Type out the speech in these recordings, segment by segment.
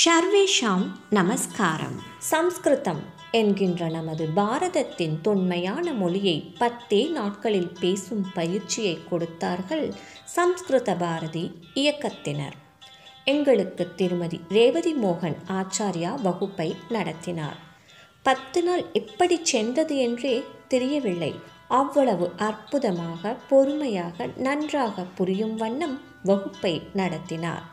ஷர்வேஷாம் நமஸ்காரம். சம்ஸ்கிருதம் என்கின்ற நமது பாரதத்தின் தொன்மையான மொழியை 10 நாட்களில் பேசும் பயிற்சியை கொடுத்தார்கள் சம்ஸ்கிருத பாரதி இயக்கத்தினர். எங்களுக்கு திருமதி ரேவதி மோகன் ஆச்சாரியா வகுப்பை நடத்தினார். 10 நாள் எப்படி சென்றது என்றே தெரியவில்லை. அவ்வளவு அற்புதமாக, பொறுமையாக, நன்றாக புரியும் வண்ணம் வகுப்பை நடத்தினார்.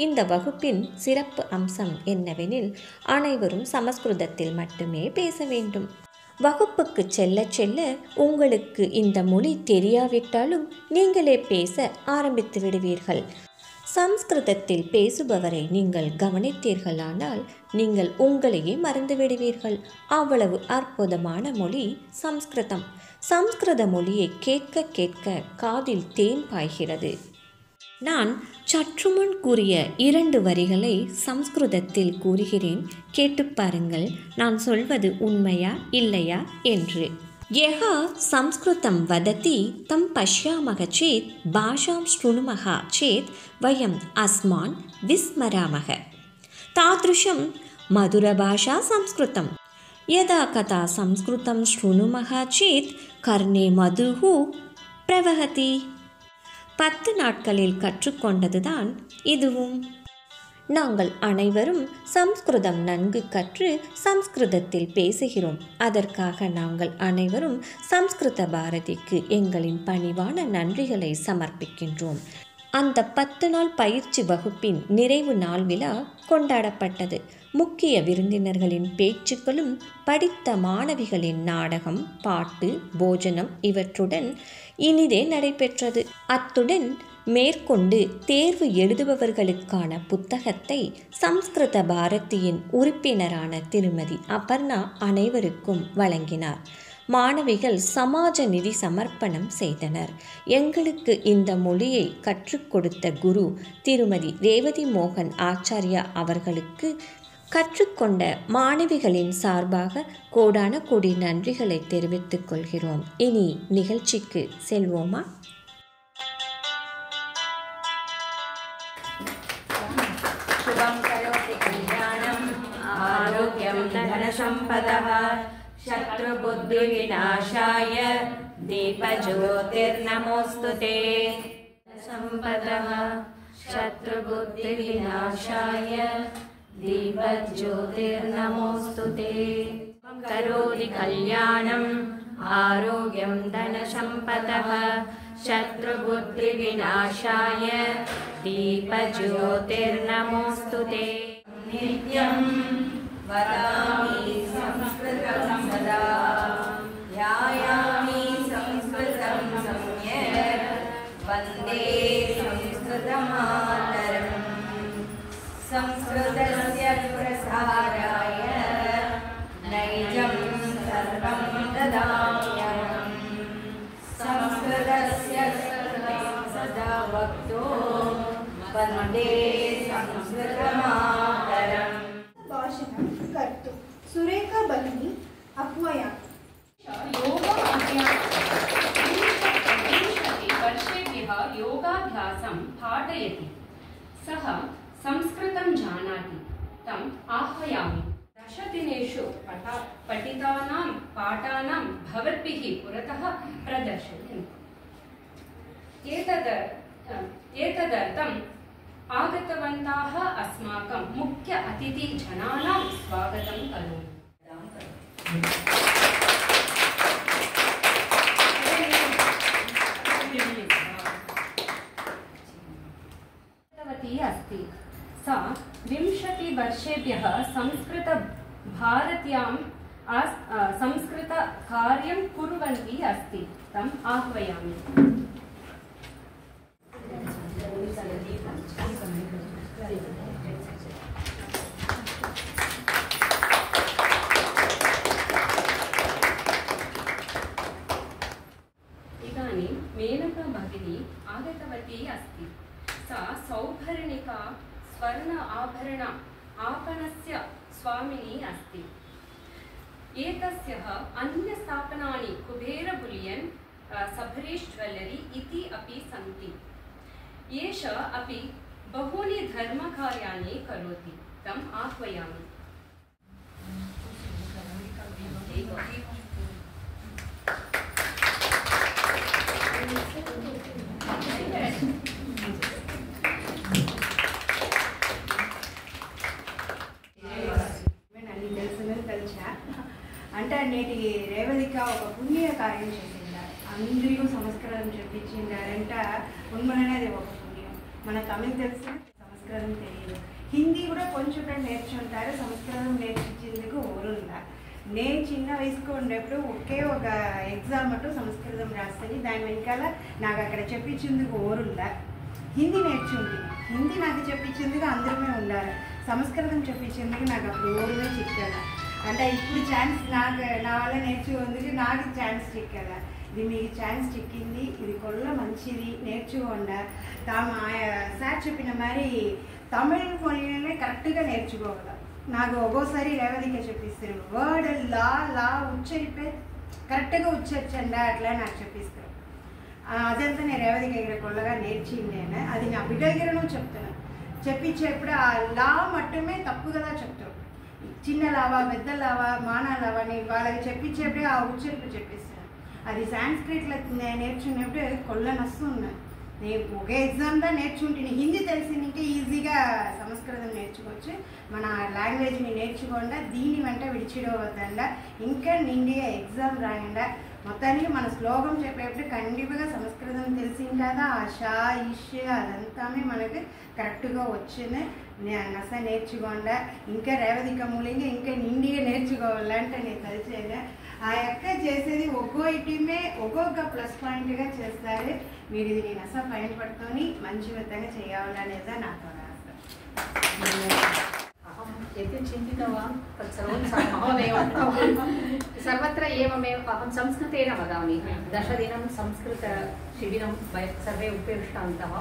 இந்த வகுப்பின் சிறப்பு அம்சம் என்னவெனில், அனைவரும் சமஸ்கிருதத்தில் மட்டுமே பேச வேண்டும். வகுப்புக்கு செல்ல செல்ல உங்களுக்கு இந்த மொழி தெரியாவிட்டாலும் நீங்களே பேச ஆரம்பித்து விடுவீர்கள். சம்ஸ்கிருதத்தில் பேசுபவரை நீங்கள் கவனித்தீர்களானால் நீங்கள் உங்களையே மறந்து விடுவீர்கள். அவ்வளவு அற்புதமான மொழி சம்ஸ்கிருதம். சம்ஸ்கிருத மொழியை கேட்க கேட்க காதில் தேன் பாய்கிறது. நான் சற்றுமுன் கூறிய 2 வரிகளை சம்ஸ்கிருதத்தில் கூறுகிறேன், கேட்டு பாருங்கள். நான் சொல்வது உண்மையா இல்லையா என்று. யஹ சம்ஸ்கிருதம் வததி தம் பஷ்யாமக சேத் பாஷாம் ஸ்ருணுமஹ சேத் வயம் அஸ்மான் விஸ்மராமக. தாத்ருஷம் மதுரபாஷா சம்ஸ்கிருதம். யதா கதா சம்ஸ்கிருதம் ஸ்ருணுமஹ சேத் கர்ணே மதுஹு பிரவஹதி. 10 நாட்களில் கற்றுக்கொண்டதுதான் இதுவும். நாங்கள் அனைவரும் சம்ஸ்கிருதம் நன்கு கற்று சம்ஸ்கிருதத்தில் பேசுகிறோம். அதற்காக நாங்கள் அனைவரும் சம்ஸ்கிருத பாரதிக்கு எங்களின் பணிவான நன்றிகளை சமர்ப்பிக்கின்றோம். அந்த 10 நாள் பயிற்சி வகுப்பின் நிறைவு நாள் விழா கொண்டாடப்பட்டது. முக்கிய விருந்தினர்களின் பேச்சுக்களும், படித்த மாணவிகளின் நாடகம், பாட்டு, போஜனம் இவற்றுடன் இனிதே நடைபெற்றது. அத்துடன் மேற்கொண்டு தேர்வு எழுதுபவர்களுக்கான புத்தகத்தை சம்ஸ்கிருத பாரதியின் உறுப்பினரான திருமதி அபர்ணா அனைவருக்கும் வழங்கினார். மாணவிகள் சமாஜ நிதி சமர்ப்பணம் செய்தனர். எங்களுக்கு இந்த மொழியை கற்றுக் கொடுத்த குரு திருமதி ரேவதி மோகன் ஆச்சாரியா அவர்களுக்கு கற்றுக்கொண்ட மாணவிகளின் சார்பாக கோடான கோடி நன்றிகளை தெரிவித்துக் கொள்கிறோம். இனி நிகழ்ச்சிக்கு செல்வோமா? சுபம் கரோதி கல்யாணம் ஆரோக்கியம் தனசம்பதः சத்ருபுத்தி விநாசாய தீபஜோதிர்நமோஸ்துதே. சம்பதः சத்ருபுத்தி விநாசாய दीपज्योतिर्नमोस्तुते. करोति कल्याणम् आरोग्यं धनसम्पदः शत्रुबुद्धिविनाशाय दीपज्योतिर्नमोस्तुते. नित्यं वदामि संस्कृतं सदा ध्यायामि संस्कृतं सम्यक् वन्दे संस्कृतमातरम्. संस्कृतस्य प्रसाराय नैजं सर्वं ददाम्यहम्. संस्कृतस्य सदा वक्तो वन्दे संस्कृतमातरम्. भाषणं कर्तुं सुरेखा भगिनी आह्वयामि. वर्षेभ्यः योगाभ्यासं पाठयति. सः संस्कृतं जानाति. तम् आह्वयामि. 10 दिनेषु पठितानां पाठानां भवद्भिः पुरतः प्रदर्शयन्तु. एतदर्थम् आगतवन्तः अस्माकं मुख्य अतिथिजनानां स्वागतं करोमि. अस्ति. सा 20 वर्षेभ्यः संस्कृतभारत्यां संस्कृतकार्यं कुर्वन्ती अस्ति. तम् आह्वयामि. इदानीं मेनका भगिनी आगतवती अस्ति. सा सौभरणिका स्वर्ण आभरण आपणस्य स्वामिनी अस्ति. एतस्याः अन्यस्थापनानि कुबेर बुलियन्, सबरीश ज्वेलरी इति अपि सन्ति. एष अपि बहूनि धर्मकार्याणि करोति. तम् आह्वयामि। అంటే నేటి రేవతిక ఒక పుణ్య కార్యం చేసిందా అందరికీ సంస్కృతం చెప్పించిందంట ఉన్మననేది ఒక పుణ్యం. మన తమిళ తెలిసి సంస్కృతం తెలియదు, హిందీ కూడా కొంచెం నేర్చుకుంటారు, సంస్కృతం నేర్పించేందుకు ఊరుందా. నేను చిన్న వయసుకు ఉండేప్పుడు ఒకే ఒక ఎగ్జామ్ అటు సంస్కృతం రాస్తుంది, దాని వెనకాల నాకు అక్కడ చెప్పించేందుకు ఊరుందా. హిందీ నేర్చుకుంది, హిందీ నాకు చెప్పించేందుకు అందరమే ఉండాలి, సంస్కృతం చెప్పించేందుకు నాకు అప్పుడు ఊరుమే చిక్కాల. అంటే ఇప్పుడు ఛాన్స్ నాకు నా వల్ల నేర్చుకుందుకు నాకు ఛాన్స్ చిక్కాల. ఇది మీకు ఛాన్స్ చిక్కింది, ఇది కొల్ల మంచిది, నేర్చుకోండా. సార్ చెప్పిన మరి తమిళ మొழிనే కరెక్ట్గా నేర్చుకోగల. నాకు ఒక్కోసారి రేవతిక చెప్పిస్తారు, వర్డ్ లా లా ఉచ్చరిపే కరెక్ట్గా ఉచ్చరించండా అట్లా నాకు చెప్పిస్తారు. అదంతా నేను రేవతిక దగ్గర కొల్లగా నేర్చిందేనా, అది నా బిడ్డ దగ్గరనూ చెప్తాను. చెప్పించేప్పుడు ఆ లా మట్టుమే తప్పు కదా చెప్తారు, చిన్న లావా పెద్ద లావా మానా లావా అని వాళ్ళకి చెప్పించేప్పుడే ఆ ఉచ్చరిపు చెప్పిస్తాను. అది సాంస్క్రిట్లో నేర్చుకునేప్పుడు కొల్ల నస్తున్నాను. నేను ఒకే ఎగ్జామ్లో నేర్చుకుంటున్నాను, హిందీ తెలిసింది ఇంకా ఈజీగా సంస్కృతం నేర్చుకోవచ్చు. మన లాంగ్వేజ్ని నేర్చుకోండా, దీని వెంట విడిచిడవద్దండా, ఇంకా నిండిగా ఎగ్జామ్ రాయండా. మొత్తానికి మన శ్లోకం చెప్పేప్పుడు ఖండితంగా సంస్కృతం తెలిసిందా, ఆ షా ఇష్ అదంతా మనకి కరెక్ట్గా వచ్చింది. నస నేర్చుకోండా, ఇంకా రేవతిక మూలంగా ఇంకా నిండిగా నేర్చుకోవాలంటే నేను తెలిసేది. ఆ యొక్క చేసేది ఒక్కో ఇటీమే ఒక్కొక్క ప్లస్ పాయింట్గా చేస్తారు. మీరు ఇది నేను నస పైన పడుకొని మంచి విధంగా చేయాలనేది నాకు ఆశ. यत् चिन्तितवान् तत् सर्वं महोदय सर्वत्र एवमेव अहं संस्कृतेन वदामि। 10 दिनं संस्कृतशिबिरं वयं सर्वे उपविष्टान्तः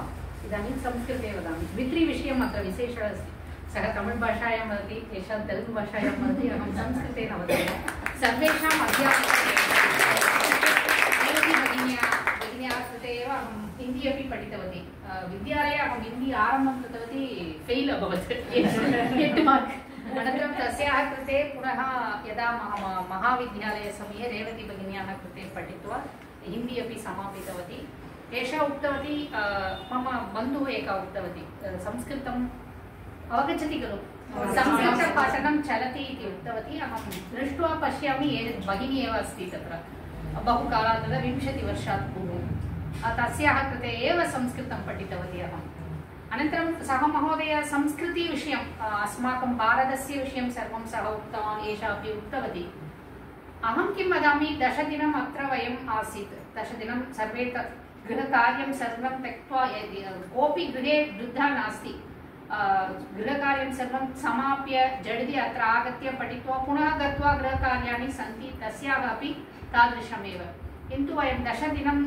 इदानीं संस्कृते वदामि। द्वित्रिविषयम् अत्र विशेषः अस्ति, सः तमिळ्भाषायां वदति, एषा तेलुगुभाषायां वदति, अहं संस्कृतेन वदामि। सर्वेषाम् भगिन्याः कृते एव अहं हिन्दी अपि पठितवती। विद्यालये अहं हिन्दी आरम्भं कृतवती, फेल् अभवत् 8 मार्क्। अनन्तरं तस्याः कृते पुनः यदा महाविद्यालयसमये रेवती भगिन्याः कृते पठित्वा हिन्दी अपि समापितवती। एषा उक्तवती, मम बन्धुः एका उक्तवती, संस्कृतम् अवगच्छति खलु, संस्कृतपाठनं चलति इति उक्तवती। अहं दृष्ट्वा पश्यामि, भगिनी एव अस्ति तत्र बहुकालात् 20 वर्षात् पूर्वं तस्याः कृते एव संस्कृतं पठितवती अहम्। अनन्तरं सः महोदय संस्कृतिविषयम् अस्माकं भारतस्य विषयं सर्वं सः उक्तवान्, एषा अपि उक्तवती। अहं किं वदामि, 10 दिनम् अत्र वयम् आसीत्, 10 दिनं सर्वे गृहकार्यं सर्वं त्यक्त्वा, कोऽपि गृहे वृद्धा नास्ति, गृहकार्यं सर्वं समाप्य झटिति अत्र आगत्य पठित्वा पुनः गत्वा गृहकार्याणि सन्ति, तस्याः अपि तादृशमेव। किन्तु वयं 10 दिनं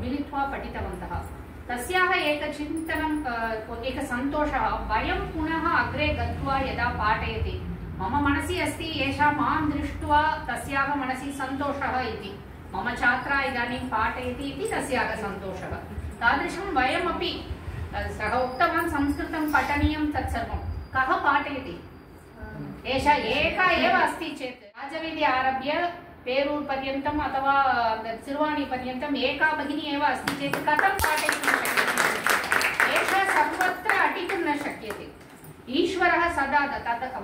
मिलित्वा पठितवन्तः। तस्याः एकचिन्तनं, एकसन्तोषः, वयं पुनः अग्रे गत्वा यदा पाठयति, मम मनसि अस्ति एषा मां दृष्ट्वा तस्याः मनसि सन्तोषः इति, मम छात्रा इदानीं पाठयति इति तस्याः सन्तोषः। तादृशं वयमपि, सः उक्तवान् संस्कृतं पठनीयं, तत्सर्वं कः पाठयति, एषा एका एव अस्ति चेत् राजवीधि आरभ्य पेरूर् पर्यन्तम् अथवा सिर्वाणि पर्यन्तम् एका भगिनी एव अस्ति चेत् कथं पाठयितुं शक्यते, एषा सर्वत्र अटितुं न शक्यते। ईश्वरः सदा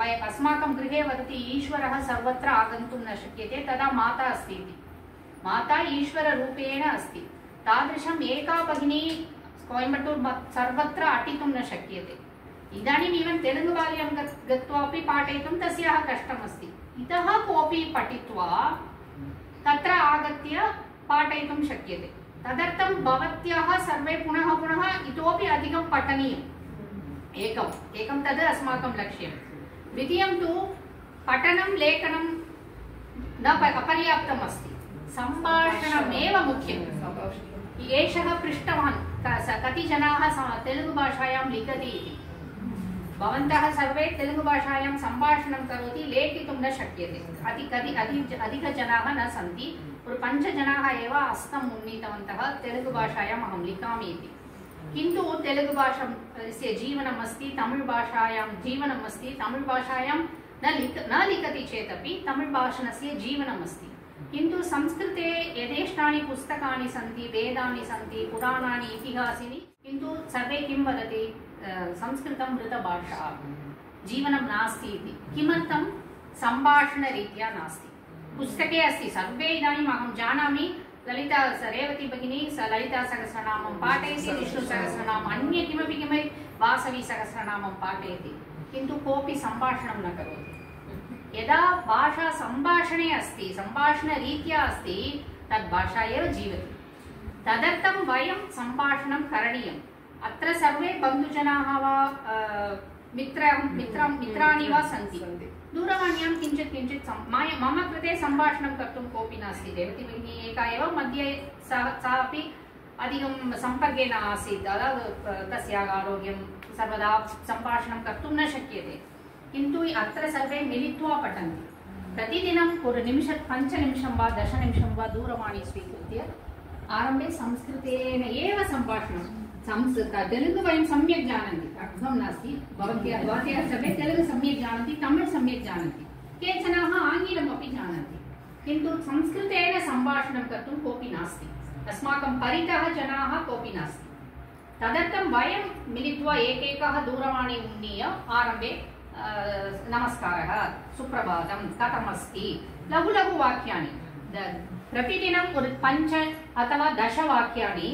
वयम् अस्माकं गृहे वदति, ईश्वरः सर्वत्र आगन्तुं न शक्यते, तदा माता अस्ति इति, माता ईश्वररूपेण अस्ति। तादृशम् एका भगिनी कोयम्बटूर् सर्वत्र अटितुं न शक्यते। इदानीम् इवन् तेलुगुबाल्यां गत्वापि पाठयितुं तस्याः कष्टमस्ति। इतः कोऽपि पठित्वा तत्र आगत्य पाठयितुं शक्यते। तदर्थं भवत्याः सर्वे पुनः पुनः इतोपि अधिकं पठनीयम्। एकं तद् अस्माकं लक्ष्यं। द्वितीयं तु पठनं लेखनं न अपर्याप्तम् अस्ति, सम्भाषणमेव मुख्यम्। एषः पृष्टवान्, कति जनाः तेलुगुभाषायां लिखति इति, भवन्तः सर्वे तेलुगुभाषायां सम्भाषणं करोति, लेखितुं न शक्यते। अधिकजनाः न सन्ति, 5 जनाः एव हस्तम् उन्नीतवन्तः तेलुगुभाषायाम् अहं लिखामि इति। किन्तु तेलुगुभाषास्य जीवनम् अस्ति, तमिळ्भाषायां जीवनम् अस्ति, तमिळ्भाषायां न लिखति चेदपि तमिळ्भाषणस्य जीवनम् अस्ति। किन्तु संस्कृते यथेष्टानि पुस्तकानि सन्ति, वेदानि सन्ति, पुराणानि, इतिहासानि, किन्तु सर्वे किं वदति संस्कृतं मृतभाषा, जीवनं नास्ति इति। किमर्थं? सम्भाषणरीत्या नास्ति। पुस्तके अस्ति, सर्वे इदानीम् अहं जानामि, ललिता रेवती भगिनी ललिता सहस्रनामं पाठयति, विष्णु सहस्रनामम्, अन्य किमपि वासवी सहस्रनामं पाठयति, किन्तु कोऽपि सम्भाषणं न करोति। यदा भाषा सम्भाषणे अस्ति, सम्भाषणरीत्या अस्ति, तद् भाषा एव जीवति। तदर्थं वयं सम्भाषणं करणीयम्। अत्र सर्वे बन्धुजनाः वा मित्राणि वा सन्ति, दूरवाण्यां किञ्चित् मम कृते सम्भाषणं कर्तुं कोऽपि नास्ति। रेवती भगिनी एका एव, मध्ये सा अपि अधिकं सम्पर्के न आसीत्, तस्याः आरोग्यं सर्वदा सम्भाषणं कर्तुं न शक्यते। किन्तु अत्र सर्वे मिलित्वा पठन्ति। प्रतिदिनं 5 निमिषं वा 10 निमिषं वा दूरवाणी स्वीकृत्य आरम्भे संस्कृतेन एव सम्भाषणं। तेलुगु वयं सम्यक् जानन्ति, अर्थं नास्ति, भवत्याः सर्वे तेलुगु सम्यक् जानन्ति, तमिळ् सम्यक् जानन्ति, केचनाः आङ्ग्लमपि जानन्ति, किन्तु संस्कृतेन सम्भाषणं कर्तुं कोऽपि नास्ति। अस्माकं परितः जनाः कोऽपि नास्ति। तदर्थं वयं मिलित्वा एकैकः दूरवाणी उन्नीय आरम्भे नमस्कारः, सुप्रभातं, कथमस्ति, लघु लघु वाक्यानि, प्रतिदिनं 5 अथवा 10 वाक्यानि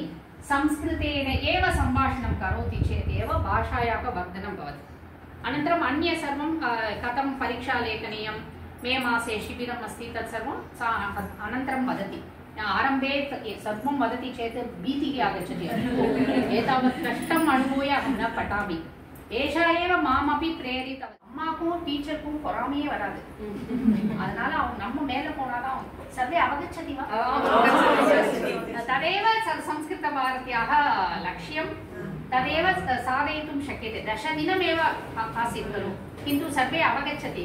संस्कृतेन एव सम्भाषणं करोति चेदेव भाषायाः वर्धनं भवति। अनन्तरम् अन्य सर्वं कथं परीक्षा लेखनीयं, मे मासे शिबिरम् अस्ति, तत्सर्वं सा अनन्तरं वदति। आरम्भे सर्वं वदति चेत् भीतिः आगच्छति, एतावत् कष्टम् अनुभूय अहं न पठामि। एषा एव मामपि प्रेरितवती। அம்மாக்கும் டீச்சருக்கும் பொறாமையே வராது, அதனால அவங்க நம்ம மேல போனாதான் சர்வே அவகச்சதி तदेव संस्कृतभारत्याः लक्ष्यं, तदेव साधयितुं शक्यते। 10 दिनमेव आसीत् खलु, किन्तु सर्वे अवगच्छति।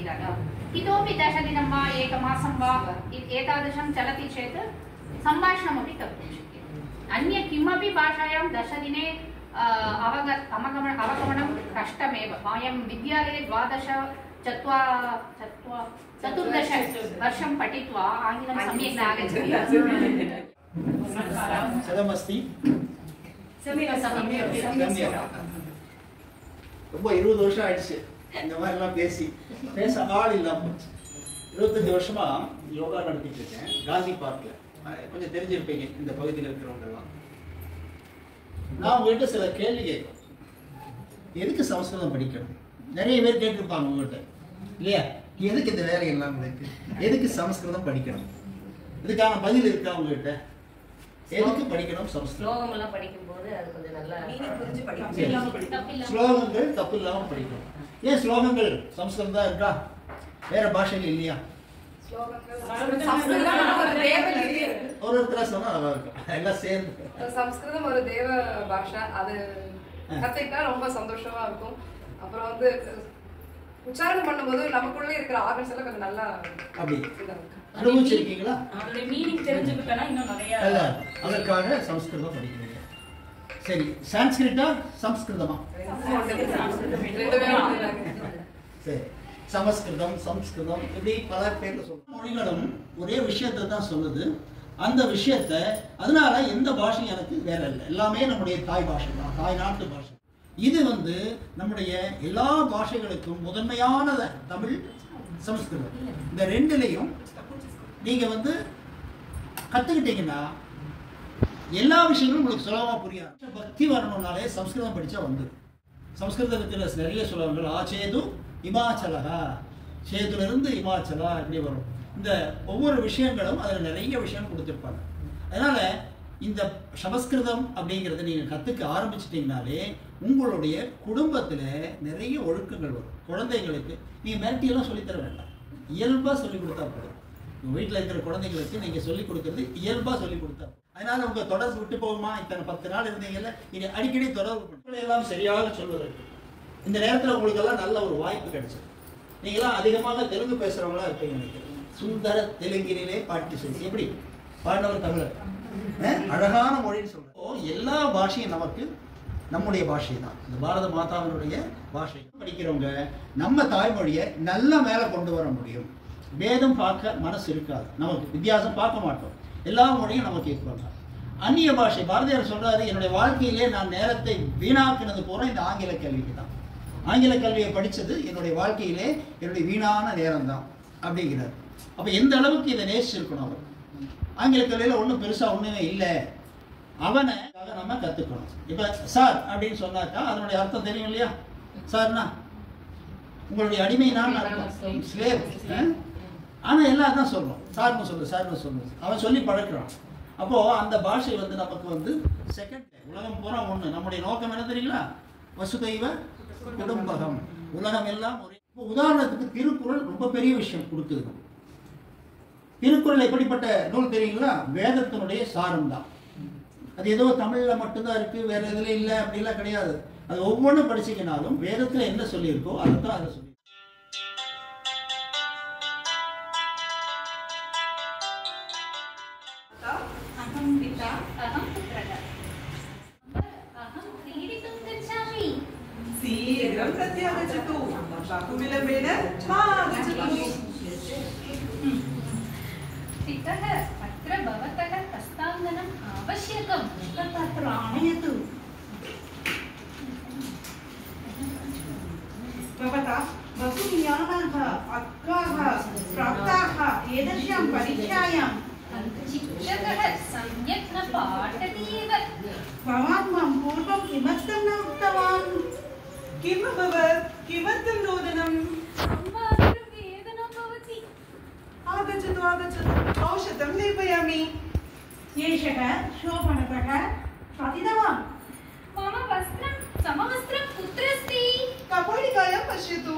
इतोपि 10 दिनं वा 1 मासं वा एतादृशं चलति चेत् सम्भाषणमपि कर्तुं शक्यते। अन्य किमपि भाषायां 10 दिने अवगमनं कष्टमेव। वयं विद्यालये 14 वर्षं पठित्वा आङ्ग्लं सम्यक् न आगच्छति। சதமஸ்தி ரொம்ப 20 வருஷம் ஆயிடுச்சு இந்த மாதிரி எல்லாம் பேச ஆள் இல்லாம போச்சு. 25 வருஷமா யோகா நடத்திட்டு இருக்கேன் காந்தி பார்க்ல. கொஞ்சம் தெரிஞ்சிருப்பீங்க இந்த பகுதியில் இருக்கிறவங்க எல்லாம். நான் உங்ககிட்ட சில கேள்வி கேட்கிறேன். எதுக்கு சமஸ்கிருதம் படிக்கணும்? நிறைய பேர் கேட்டிருப்பாங்க உங்ககிட்ட இல்லையா, எதுக்கு இந்த வேலை எல்லாம் இருக்கு, எதுக்கு சமஸ்கிருதம் படிக்கணும்? இதுக்கான பதில் இருக்கா உங்ககிட்ட? எதுக்கு படிக்கணும் சமஸ்கிருதம்? ஸ்லோகம் எல்லாம் படிக்கும்போது அது கொஞ்சம் நல்லா புரிஞ்சு படிக்கணும். ஸ்லோகங்கள் தப்பு இல்லாம படிக்கணும். ஏன் ஸ்லோகங்கள் சமஸ்கிருதம் தான் இருக்கா, வேற பாஷைகள் இல்லையா? ஒருத்தரா சொன்னா நல்லா இருக்கும், எல்லாம் சேர்ந்து. சமஸ்கிருதம் ஒரு தேவ பாஷா, அது கத்துக்கிட்டா ரொம்ப சந்தோஷமா இருக்கும். அப்புறம் வந்து உச்சாரணம் பண்ணும்போது நமக்குள்ள இருக்கிற ஆர்கன்ஸ் எல்லாம் கொஞ்சம் நல்லா அப்படி அனுபவிச்சிருக்கீங்களா? அதோட மீனிங் தெரிஞ்சுக்கிட்டா இன்னும் நிறைய. அதற்காக சமஸ்கிருதம் படிக்கிறீங்க. சரி, சான்ஸ்கிரிட்டா சமஸ்கிருதமா? சரி, சமஸ்கிருதம் சம்ஸ்கிருதம் இப்படி பல பேர்ல சொல்லுவோம். மொழிகளும் ஒரே விஷயத்தை தான் சொல்லுது. அந்த விஷயத்த அதனால எந்த பாஷையும் எனக்கு வேற இல்லை, எல்லாமே நம்முடைய தாய் பாஷை தான், தாய் நாட்டு பாஷை. இது வந்து நம்முடைய எல்லா பாஷைகளுக்கும் முதன்மையான தமிழ் சமஸ்கிருதம். இந்த ரெண்டுலையும் நீங்க வந்து கத்துக்கிட்டீங்கன்னா எல்லா விஷயங்களும் உங்களுக்கு சுலபமா புரியாது. பக்தி வரணும்னாலே சமஸ்கிருதம் படிச்சா வந்து சமஸ்கிருதத்தில் நிறைய சொல்லுவாங்க. ஆச்சேது இமாச்சலா, சேதுல இருந்து இமாச்சலா இப்படி வரும். இந்த ஒவ்வொரு விஷயங்களும் அதில் நிறைய விஷயம் கொடுத்துருப்பாங்க. அதனால இந்த சமஸ்கிருதம் அப்படிங்கிறத நீங்க கத்துக்க ஆரம்பிச்சிட்டீங்கனாலே உங்களுடைய குடும்பத்துல நிறைய ஒழுக்கங்கள் வரும். குழந்தைங்களுக்கு நீங்க மிரட்டியெல்லாம் சொல்லித்தர வேண்டாம், இயல்பா சொல்லி கொடுத்தா போதும். உங்க வீட்டில் இருக்கிற குழந்தைங்களுக்கு நீங்க சொல்லிக் கொடுக்கறது இயல்பா சொல்லி கொடுத்தா. அதனால உங்க தொடர்பு விட்டு போகுமா? இத்தனை 10 நாள் இருந்தீங்கல்ல, இனி அடிக்கடி தொடர்பு எல்லாம் சரியாக சொல்வதற்கு இந்த நேரத்தில் உங்களுக்கு எல்லாம் நல்ல ஒரு வாய்ப்பு கிடைச்சது. நீங்களாம் அதிகமாக தெலுங்கு பேசுறவங்களா இருப்பீங்க நினைக்கிறேன். சுந்தர தெலுங்கிலே பாட்டி சொல்லி எப்படி பாண்டவர் தமிழர் அழகான மொழின்னு சொல்றோம். எல்லா பாஷையும் நமக்கு நம்முடைய பாஷை தான், இந்த பாரத மாதாவினுடைய பாஷை. படிக்கிறவங்க நம்ம தாய்மொழியை நல்ல மேலே கொண்டு வர முடியும். வேதம் பார்க்க மனசு இருக்காது, நமக்கு வித்தியாசம் பார்க்க மாட்டோம், எல்லா மொழியும் நமக்கு ஈக்குவல் தான். அந்நிய பாஷை, பாரதியார் சொல்றாரு, என்னுடைய வாழ்க்கையிலே நான் நேரத்தை வீணாக்குனது போற இந்த ஆங்கில கல்விக்கு தான். ஆங்கில கல்வியை படித்தது என்னுடைய வாழ்க்கையிலே என்னுடைய வீணான நேரம் தான் அப்படிங்கிறார். அப்போ எந்த அளவுக்கு இதை நேசிச்சிருக்கணும் அவர். ஆங்கில கல்வியில் ஒன்றும் பெருசாக ஒன்றுமே இல்லை, அவனை நம்ம கற்றுக்கணும். இப்போ சார் அப்படின்னு சொன்னாக்கா அதனுடைய அர்த்தம் தெரியும் இல்லையா? சார்னா உங்களுடைய அடிமைனான்னு அர்த்தம், ஸ்லேவ். ஆனால் எல்லாம் தான் சொல்கிறோம், சார்னு சொல்லு. அவன் சொல்லி பழக்கிறான். அப்போது அந்த பாஷை நமக்கு செகண்ட். உலகம் பூரா ஒன்று. நம்முடைய நோக்கம் என்ன தெரியுங்களா? வசுதைவ குடும்பகம், உலகம் எல்லாம் ஒரே. இப்போ உதாரணத்துக்கு திருக்குறள் ரொம்ப பெரிய விஷயம் கொடுக்குது. திருக்குறள் எப்படிப்பட்ட நூல் தெரியுங்களா? வேதத்தினுடைய சாரம் தான். அது ஏதோ தமிழ்ல மட்டும்தான் இருக்கு, வேற எதுல இல்லை அப்படிலாம் கிடையாது. அது ஒவ்வொன்றும் படிச்சீங்கன்னாலும் வேதத்துல என்ன சொல்லியிருக்கோ அதுதான் அதை சொல்லி. शीघ्रं प्रत्यागच्छतु, बहुविलम्बेन मा आगच्छतु। पितः अत्र भवतः हस्ताङ्गनम् आवश्यकं, तत्र आनयतु। भवता बहुज्ञानाः अक्काः प्राप्ताः एतस्यां परीक्षायां। शिक्षकः सम्यक् न पाठयति एव। भवान् मां पूर्वं किमर्थं न उक्तवान्? किम् अभवत्? किमर्थं रोदनम्? वेदना भवति। आगच्छतु, औषधं लेपयामि। एषः शोभनतः पतितवान्। मम वस्त्रं, समवस्त्रं कुत्र अस्ति? कपालिकायां पश्यतु।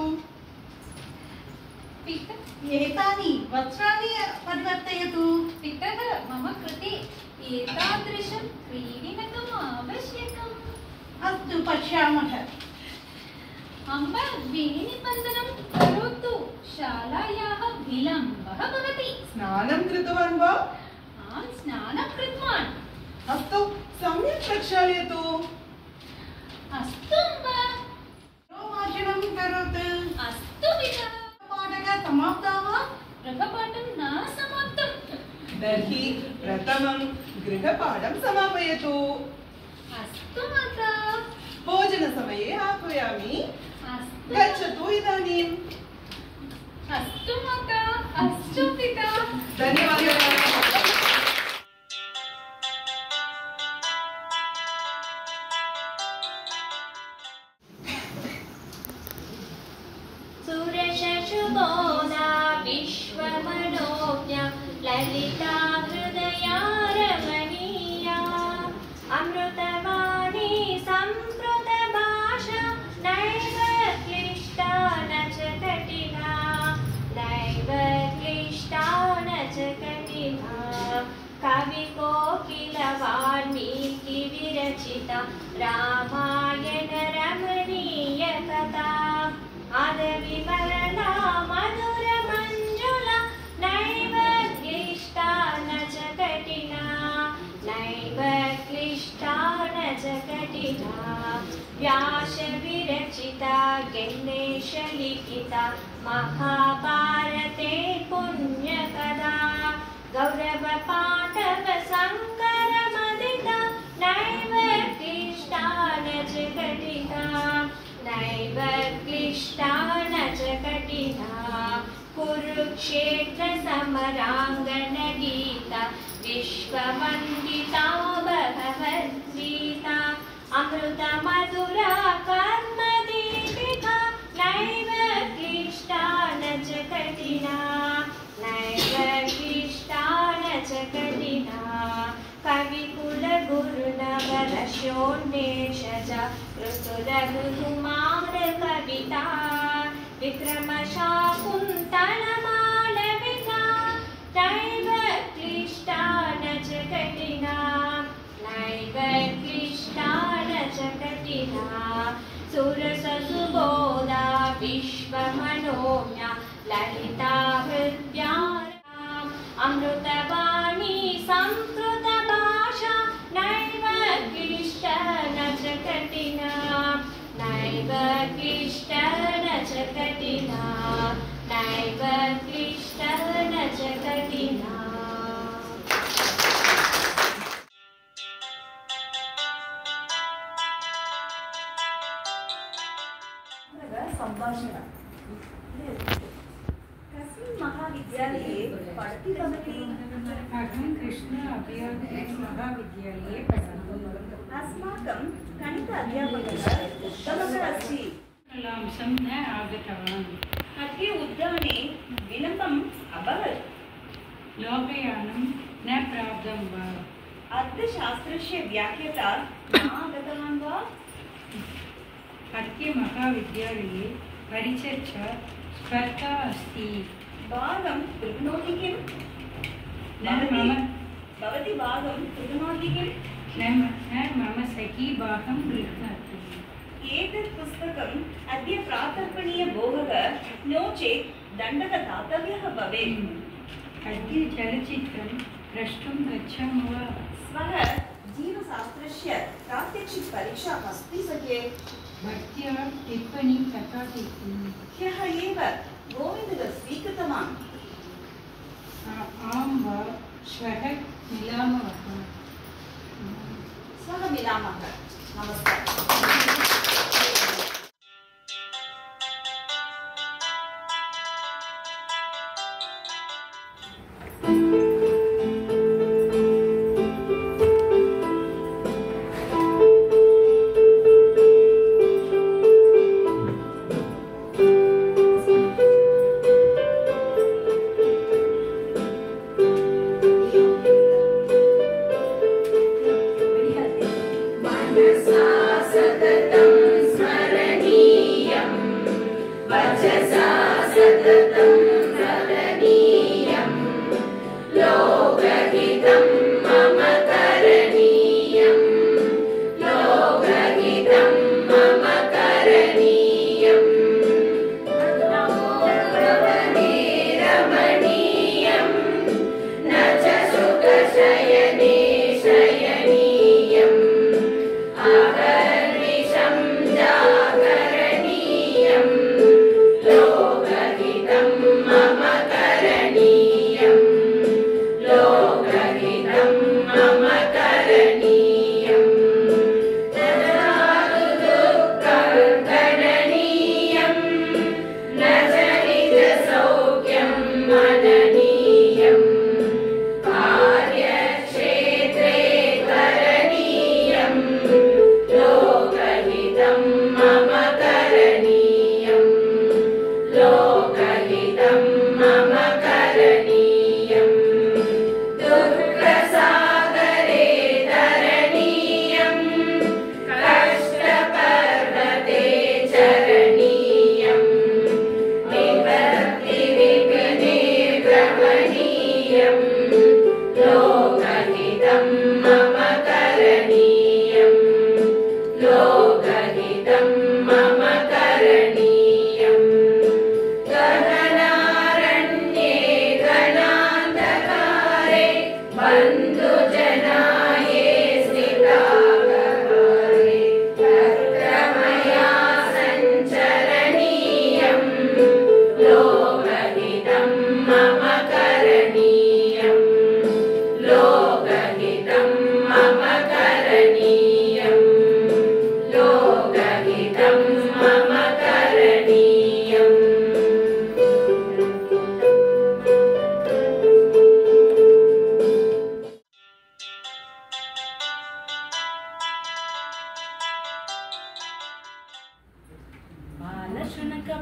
पितः, एतानि वस्त्राणि परिवर्तयतु। पितः, मम कृते एतादृशं क्रीडनकम् आवश्यकम्। अस्तु, पश्यामः। अम्ब, वेणीबन्धनं करोतु, शालायाः विलम्बः भवति। स्नानं कृतवान् वा? आं स्नानं कृतवान्। अस्तु, सम्यक् प्रक्षालयतु। अस्तु अम्ब। भाषणं करोतु। अस्तु पिता। पाठः समाप्तः वा? गृहपाठं न समाप्तं। तर्हि प्रथमं गृहपाठं समापयतु। अस्तु माता। भोजनसमये आह्वयामि। अस्तु। गच्छतु इदानीम्। अस्तु माता। अस्तु पिता। धन्यवादः। सुरशुभोदा विश्वमनोज्ञा ललिता हृदया रमणीया अमृतवाणी संस्कृतभाषा नैव क्लिष्टा न च कठिना नैव क्लिष्टा न च कठिना कविकोकिल वाल्मीकि विरचिता रामायण रमणीय कथा आदविवरणा मधुर मंजुला नैव क्लिष्टा न च कठिना नैव क्लिष्टा न च कठिना व्यास विरचिता गणेश लिखिता महाभारते पुण्यकथा गौरव पाठव शंकर मदिता नैव क्लिष्टा न च कठिना नैव क्लिष्टा न च कठिना कुरुक्षेत्र समरांगण गीता विश्ववन्दिता भगवद्गीता अमृत मधुरा कर्म दीपिका नैव क्लिष्टा न च कठिना नैव क्लिष्टा न च कठिना कविकुल गुरुनवर शोन्मेषज ऋतुरघुकुमार कविता विक्रम शाकुन्तल मालविका नैव क्लिष्टा न च कठिना नैव क्लिष्टा न च कठिना सुरससुबोधा विश्वमनोज्ञा ललिता हृद्या नैव क्लिष्टा न च कठिना नैव क्लिष्टा न च कठिना संभाषण कस्मिन् महाविद्यालये पठति भवती? अहं कृष्ण अभियान्त्रिक महाविद्यालये पठामि। अस्माकं गणित अध्यापकः उत्तमः अस्ति। कलांशं न आगतवान्। अद्य उद्याने विलम्बम् अभवत्। लोकयानं न प्राप्तं वा? अर्थशास्त्रस्य व्याख्याता न आगतवान् वा? अद्य महाविद्यालये परिचर्चा स्पर्धा अस्ति। भागं गृह्णोति किम्? भवती भागं गृह्णोति किम्? न मम सखी भागं गृह्णाति। एतत् पुस्तकम् अद्य प्रातर्पणीयभोगः नो चेत् दण्डः दातव्यः भवेत्। अद्य चलच्चित्रं द्रष्टुं गच्छामः वा? श्वः जीवशास्त्रस्य प्रात्यक्षिकपरीक्षा अस्ति सखे। भवत्याः टिप्पणी कथा टिप्पणी ह्यः एव गोविन्दः स्वीकृतवान्। आं वा? श्वः मिलामः। श्वः मिलामः। नमस्कारः।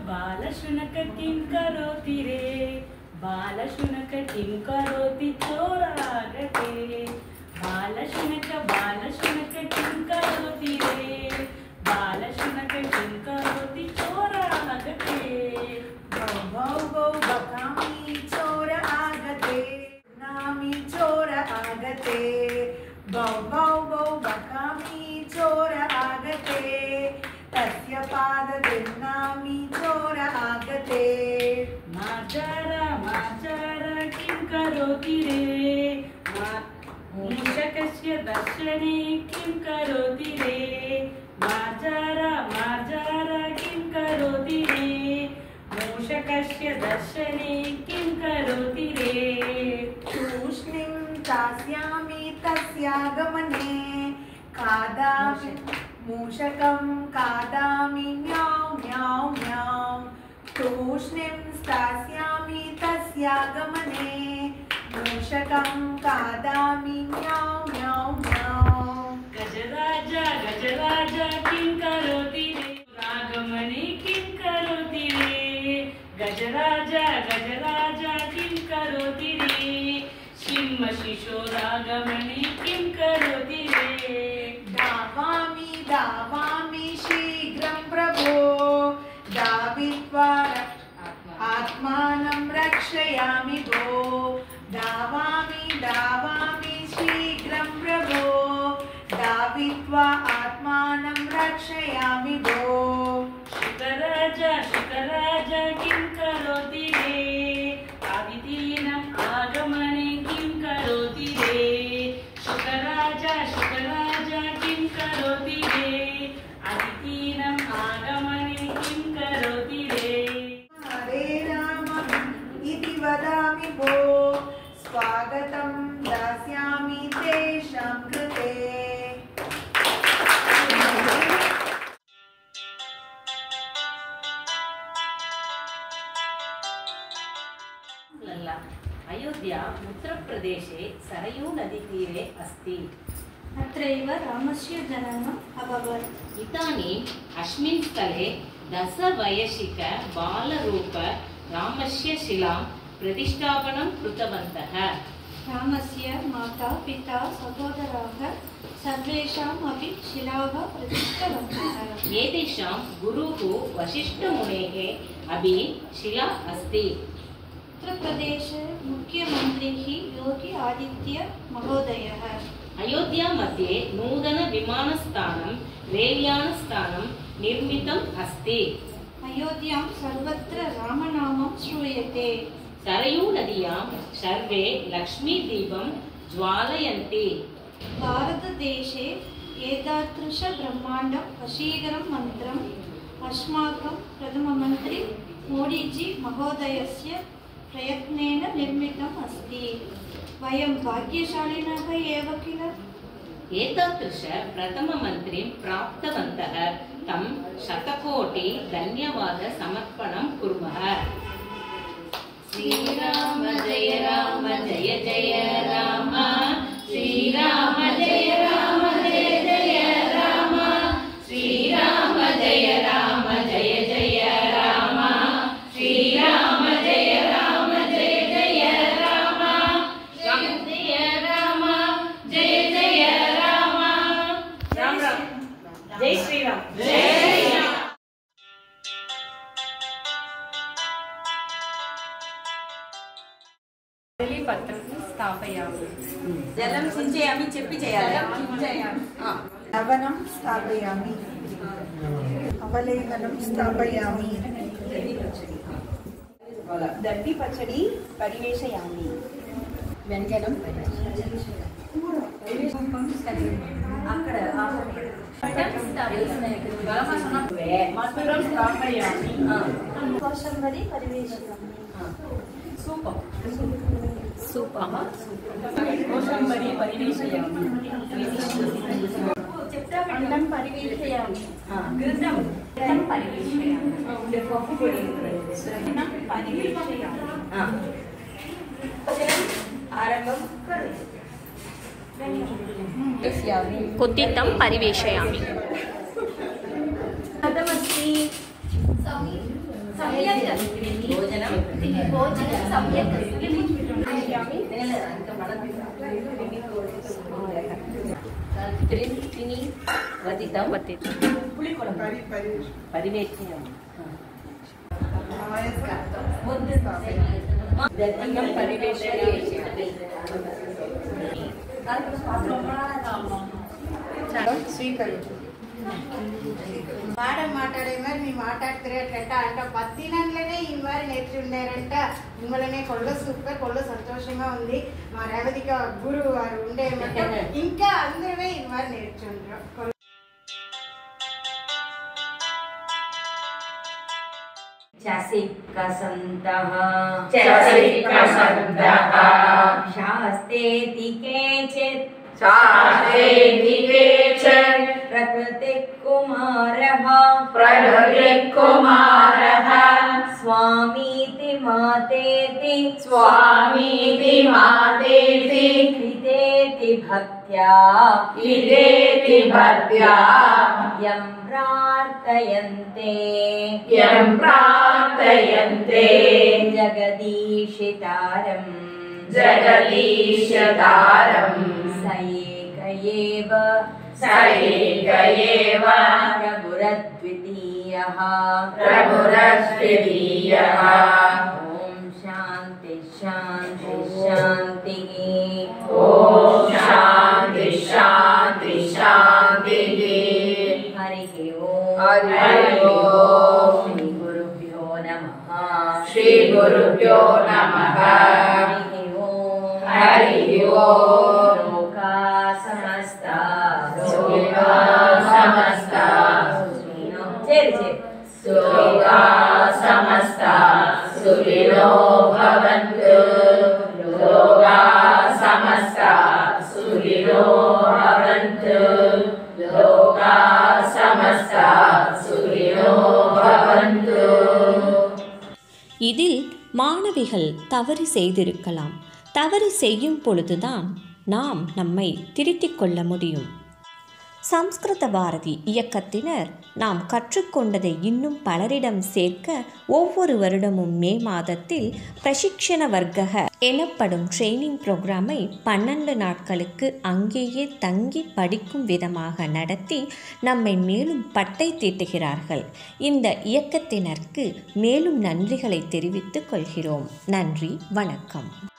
बालशुनक किं करोति रे बालशुनक किं करोति चोरागते बालशुनक किं करोति रे बालशुनक किं करोति चोरागते भौ भौ बकामी चोर आगते नामी चोर आगते भौ भौ बकामी चोर आगते तस्य पाददिन्नामी चोर आगते माचार किं करोति रे मूषकस्य दर्शने किं करोति रे मार्जारा मार्जारा किं करोति रे मूषकस्य दर्शने किं करोति रे तूष्णीं दास्यामि तस्यागमने खादामि मूषकं खादामि म्याऊ म्याऊ म्याऊ तूष्णीं स्थास्यामि तस्यागमने मूषकं खादामि म्याऊ म्याऊ म्याऊ गजराजा गजराजा किं करोति रे आगमने किं करोति रे गजराजा गजराजा किं करोति रे सिंह शिशोरागमने किं करोति रे धावामि धावामि शीघ्रं प्रभो धावित्वा आत्मानं रक्षयामि भो धावामि धावामि शीघ्रं प्रभो धावित्वा आत्मानं रक्षयामि भो शुकराजा शुकराजा किं करोति रे आदितीनाम् आगमने किं करोति रे शुकराजा शुकराजा किं करोति रे आदितीनाम् आगमने किं करोति रे हरे राम इति वदामि भो स्वागतं दास्यामि तेषां कृते अयोध्या उत्तरप्रदेशे सरयू नदीतीरे अस्ति। अत्रैव रामस्य जननम् अभवत्। इदानीम् अस्मिन् स्थले 10 वयस्क बालरूप रामस्य शिलां प्रतिष्ठापनं कृतवन्तः। रामस्य माता पिता सहोदराः सर्वेषाम् अपि शिलाः प्रतिष्ठितवन्तः। एतेषां गुरुः वसिष्ठमुनेः अपि शिला अस्ति। उत्तरप्रदेशे मुख्यमन्त्री योगी आदित्य महोदयः अयोध्या मध्ये नूतन विमानस्थानं रेल्यानस्थानं निर्मितम् अस्ति। अयोध्यां सर्वत्र रामनामं श्रूयते। सरयू नद्यां सर्वे लक्ष्मीदीपं ज्वालयन्ति। भारतदेशे एतादृश ब्रह्माण्डं वशीकरं मन्त्रम् अस्माकं प्रथममन्त्री मोदीजी महोदयस्य प्रयत्नेन निर्मितम् अस्ति। वयं भाग्यशालिनः एव किल। एतादृश प्रथममन्त्रीं प्राप्तवन्तः तं शतकोटि धन्यवाद समर्पणं कुर्मः। श्रीराम जय जय राम श्रीराम जय जय राम श्रीराम जय जय राम श्रीराम जय राम जय जय राम राम राम जय श्री राम जय राम। स्थापयामि जलं सिञ्चयामि चेपि చేయాలి लवणं स्थापयामि अवलेहनं स्थापयामि दड्डी पचडी परिवेशयामि व्यञ्जनं अక్కడ मधुरं स्थापयामि कोशंबरी परिवेशयामि सूपं कोशंबरी परिवेशयामि अन्नं परिवेशयामि घृतं परिवेशयामि अन्नं परिवेशयामि आरम्भं क्वथितं परिवेशयामि कथमस्ति सम्यक् अस्ति भोजनं सम्यक् अस्ति त्रीणि वदितं परिवेशयामि दधिं परिवेशयामि స్వీకరించు మేడం మాట్లాడే మరి మీ మాట్లాడుతురేట్లంట అంట పత్తినంలోనే ఈ వారి నేర్చుండారంట మిమ్మల్ని కొల్ల సూపర్ కొల్ల సంతోషంగా ఉంది మా రేవతిక గురువు వారు ఉండేమంట ఇంకా అందరమే ఈ వారు నేర్చుంటారు चसिकसन्तः चसिकसन्तः शास्तेति केचित् शास्तेति केचित् प्रकृतिकुमारः प्रकृतिकुमारः स्वामीति मातेति स्वामीति मातेति पितेति भक्त्या इदेति भक्त्या यं प्रार्थयन्ते जगदीशितारम् स एक एव प्रभुरद्वितीयः ॐ शान्ति शान्ति शान्तिः ॐ शान्ति शान्ति शान्तिः हरिः हरिः ॐ श्रीगुरुभ्यो नमः श्रीगुरुभ्यो नमः हरिः ॐ लोका समस्ता लोका समस्ता लोका समस्ता सुखिनो भवन्तु लोका समस्ता सुखिनो भवन्तु लोका समस्ता सुखिनो भवन्तु. இதில் மாணவிகள் தவறு செய்திருக்கலாம். தவறு செய்யும் பொழுதுதான் நாம் நம்மை திருத்திக் கொள்ள முடியும். சம்ஸ்கிருத பாரதி இயக்கத்தினர் நாம் கற்றுக்கொண்டதை இன்னும் பலரிடம் சேர்க்க ஒவ்வொரு வருடமும் மே மாதத்தில் பிரசிக்ஷண வர்க்கக எனப்படும் ட்ரெய்னிங் ப்ரோக்ராமை 12 நாட்களுக்கு அங்கேயே தங்கி படிக்கும் விதமாக நடத்தி நம்மை மேலும் பட்டை தீட்டுகிறார்கள். இந்த இயக்கத்தினருக்கு மேலும் நன்றிகளை தெரிவித்துக் கொள்கிறோம். நன்றி, வணக்கம்.